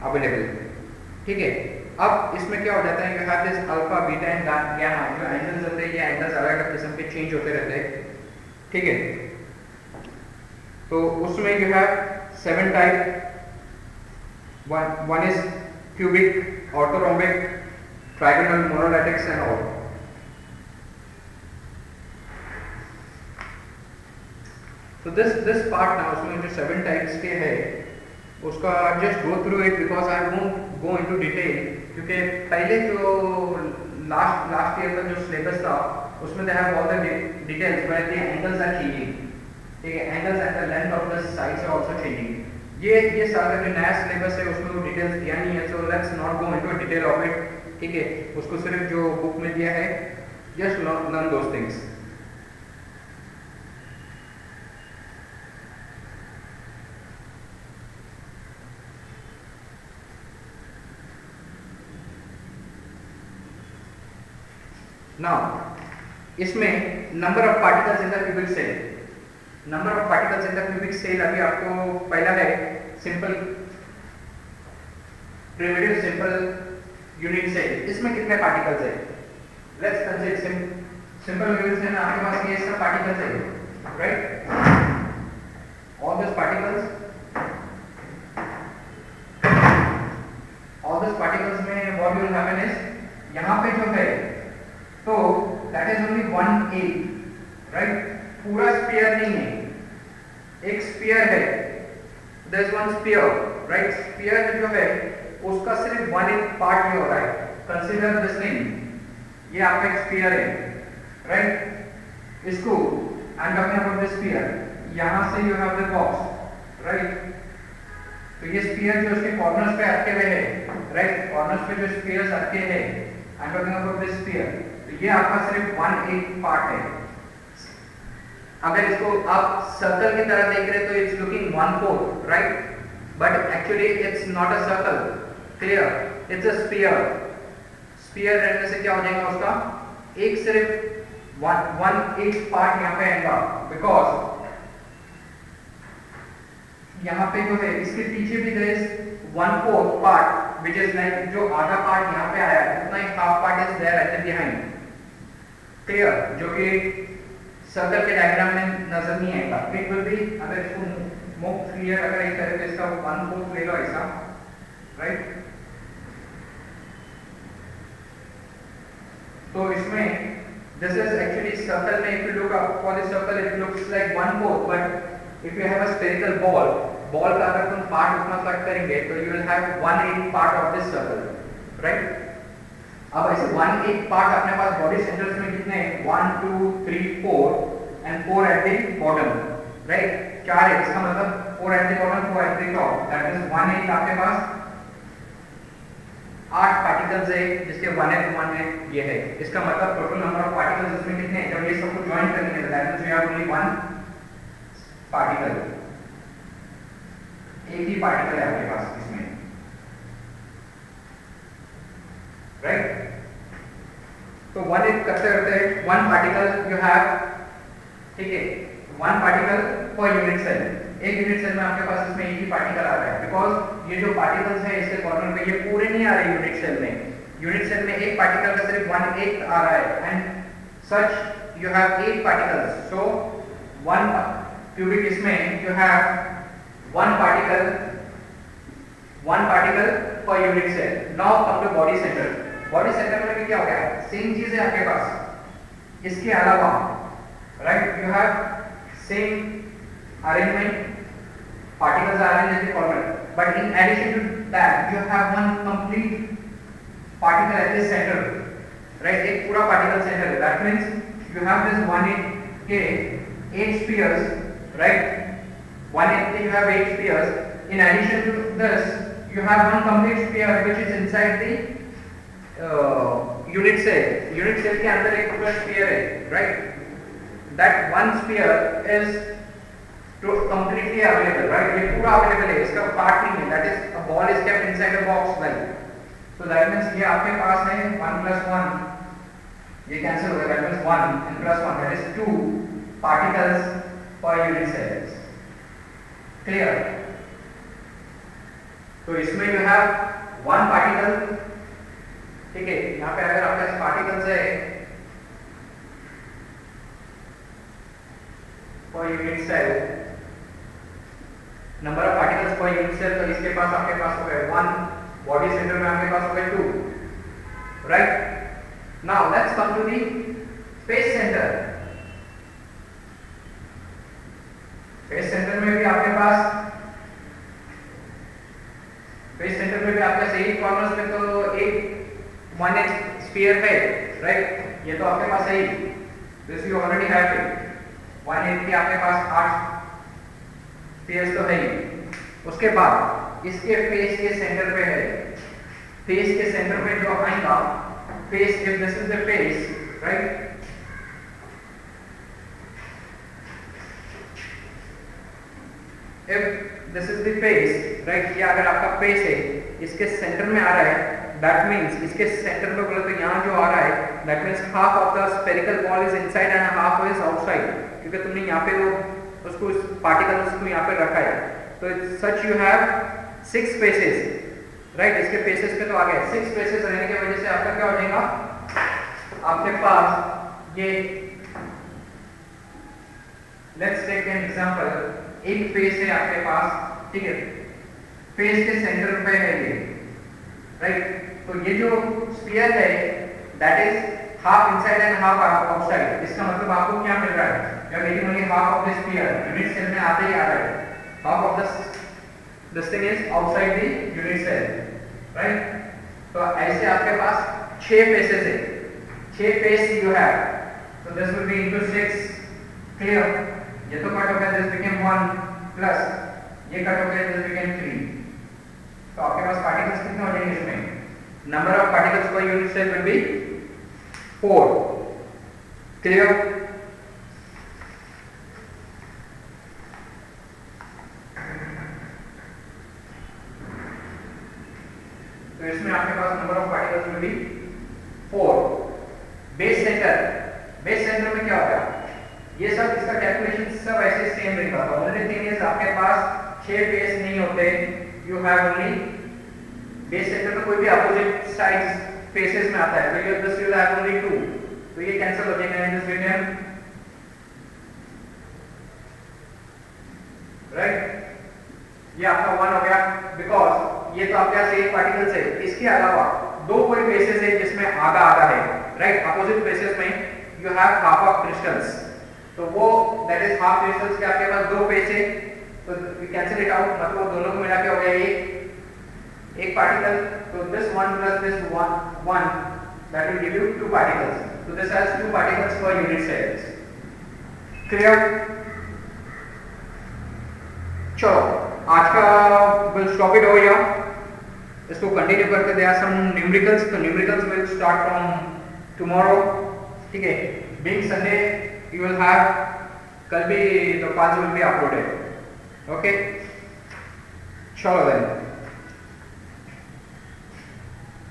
Available, ठीक है। अब इसमें क्या हो जाता है, you have this alpha beta and gamma, जो एंगल्स होते हैं ये एंगल्स अलग अलग किस्म के चेंज होते रहते हैं, ठीक है। तो उसमें you have 7 type, one is cubic, orthorhombic, trigonal, monolithics and all. So this part now, उसमें जो 7 टाइप्स के है उसका just go through it because I won't go into detail, क्योंकि पहले जो लास्ट ईयर का जो सिलेबस था उसमें they have all the details where the angles are changing, ठीक है, angles and the length of the sides are also changing. ये सारा जो नया सिलेबस है उसमें वो डिटेल्स दिया नहीं है, so let's not go into detail of it, ठीक है। उसको सिर्फ जो बुक में दिया है just learn those things. Now इसमें number of particles in the cubic cell, number of particles in the cubic cell अभी आपको पहला है simple primitive simple unit cell, इसमें कितने पार्टिकल्स है, let's consider simple unit cell में आपके पास ये सब पार्टिकल्स है, राइट, ऑल दिस पार्टिकल्स में व्हाट विल हैपन इज, यहाँ पे जो है तो दैट इज ओनली 1/8, राइट, पूरा स्फीयर नहीं है, एक स्फीयर है, there is one sphere, right, sphere जो है उसका सिर्फ 1/8 पार्ट ही हो रहा है, कंसीडर दिस थिंग, ये आपका एक स्फीयर है, राइट, इसको I am talking about this sphere, यहां से you have the box, right, तो ये स्फीयर जो उसके कॉर्नर्स पे अटके हुए हैं, राइट, कॉर्नर्स पे जो स्फीयर्स अटके हैं, I am talking about this sphere, तो ये आपका सिर्फ 1/8 पार्ट है। अगर इसको आप सर्कल की तरह देख रहे तो it's looking 1/4, right, but actually it's not a circle, clear, it's a sphere, sphere रहने से क्या हो जाएगा उसका एक सिर्फ 1/8 पार्ट यहाँ पे आएगा, बिकॉज यहाँ पे जो है इसके पीछे भी there is 1/4 part which is like जो आधा पार्ट यहाँ पे आया है उतना ही half part is there at the behind, clear, जो कि सर्कल के डायग्राम में नजर नहीं आएगा, इट विल बी, अगर इसको मोर क्लियर अगर एक तरह से इसका 1/4 ले लो ऐसा, राइट, तो इसमें दिस इज एक्चुअली सर्कल में, if you look up for this circle it looks like 1/4, but if you have a spherical ball का अगर तुम पार्ट उतना कट करेंगे तो you will have 1/8 part of this circle, right. अब ऐसे 1/8 part अपने पास बॉडी सेंटर्स में कितने हैं, 1 2 3 4 and 4 at the bottom, right, 4 है, इसका मतलब 4 at the bottom 4 at the top, that is 1/8, आपके पास 8 पार्टिकल्स है जिसके 1/1 ये है, इसका मतलब टोटल नंबर ऑफ पार्टिकल्स इसमें कितने हैं, जब ये सबको ज्वाइन करेंगे तो that means we have only 1 particle, एक ही पार्टिकल है आपके पास इसमें, राइट, तो 1/8 करते करते 1 पार्टिकल यू हैव, ठीक है, 1 पार्टिकल पर यूनिट सेल, एक यूनिट सेल में आपके पास इसमें एक ही पार्टिकल आ रहा है, बिकॉज ये जो पार्टिकल्स है इसके कॉर्नर पे ये पूरे नहीं आ रहे यूनिट सेल में, यूनिट सेल में एक पार्टिकल का सिर्फ 1/8 आ रहा है, and such you have 8 particles, so 1 cubic इसमें you have 1 particle per unit cell. Now come to body center, body center में भी क्या हो गया, सेम चीज है आपके पास, इसके अलावा, right, you have same arrangement, particles are arranged in the corner, but in addition to that you have one complete particle at the center, right, एक पूरा particle center है, that means you have this 1/8 के 8 spheres, right, 1/8 के you have 8 spheres, in addition to this you have one complete sphere which is inside the unit cell के अंदर एक पूरा sphere है, right, that one sphere is to completely available, right, ये पूरा available है, इसका पार्ट नहीं है, that is a ball is kept inside a box, like, so that means ये आपके पास है 1 + 1, ये कैंसिल हो गया, that means 1 and +1, that is 2 particles per unit cells, clear। तो इसमें यू हैव वन पार्टिकल, ठीक है। यहाँ पे अगर आपके पास पार्टिकल्स है per unit cell, number of particles per unit cell, तो इसके पास आपके पास हो गए 1, बॉडी सेंटर में आपके पास हो गए 2, right. Now let's come to the face center. Face center में भी आपके पास एक कॉर्नर्स में तो एक 1 स्फीयर है, राइट। ये तो आपके पास है ही, this you already have it. 1 की आपके पास 8 फेस तो है ही। उसके बाद इसके फेस के सेंटर पे है, फेस के सेंटर पे जो आएगा face, if this is the face, right, if this is the face, right, ये अगर आपका फेस है इसके सेंटर में आ रहा है, दैट मींस इसके सेंटर में बोले तो यहाँ जो आ रहा है that means half of the spherical ball is inside and half is outside, क्योंकि तुमने यहाँ पे वो उसको पार्टिकल उसको यहाँ पे रखा है। तो सच यू हैव 6 फेसेस, राइट। इसके फेसेस पे तो आ गए, 6 फेसेस रहने की वजह से आपका क्या हो जाएगा, आपके पास ये, लेट्स टेक एन एग्जांपल, एक फेस है आपके पास, ठीक है, फेस के सेंटर पे है ये, राइट। तो ये जो स्फीयर है that is half inside and half outside. इसका मतलब आपको क्या मिल रहा है, या getting only half of the sphere, unit cell में आते ही आ रहा है, half of this thing is outside the unit cell, right. तो ऐसे आपके पास 6 फेसेस है, 6 face you have, so this will be into 6, clear। ये तो कट हो गया, this became 1 प्लस ये कट हो गया, this became 3। तो आपके पास पार्टिकल्स कितने हो जाएंगे इसमें, number of particles per unit cell will be 4, clear. तो इसमें आपके पास number of particles will be 4। Base center में क्या होगा, ये सब इसका कैलकुलेशन सब ऐसे सेम रहेगा। तो ओनली थिंग इज आपके पास 6 बेस नहीं होते, you have only base center में कोई भी अपोजिट साइड्स फेसेस में आता है, तो ये दिस विल हैव ओनली 2, तो ये कैंसिल हो जाएगा इन दिस मीडियम, राइट। ये आपका 1 हो गया, बिकॉज ये तो आपके पास एक पार्टिकल्स है, इसके अलावा 2 कोई फेसेस है जिसमें आधा है, राइट। अपोजिट फेसेस में you have half of crystals, तो वो दैट इज हाफ क्रिस्टल्स के आपके पास 2 फेस है, तो वी कैंसिल इट आउट, मतलब दोनों को मिला के हो गया एक पार्टिकल। तो this 1 plus this 1 that will give you 2 particles, so this has 2 particles per unit cells, clear। चलो आज का will stop it over here, इसको कंटिन्यू करके देयर आर सम न्यूमेरिकल्स, तो numericals will start from tomorrow, ठीक है। Being Sunday you will have, कल भी the files will be uploaded, okay. चलो देन।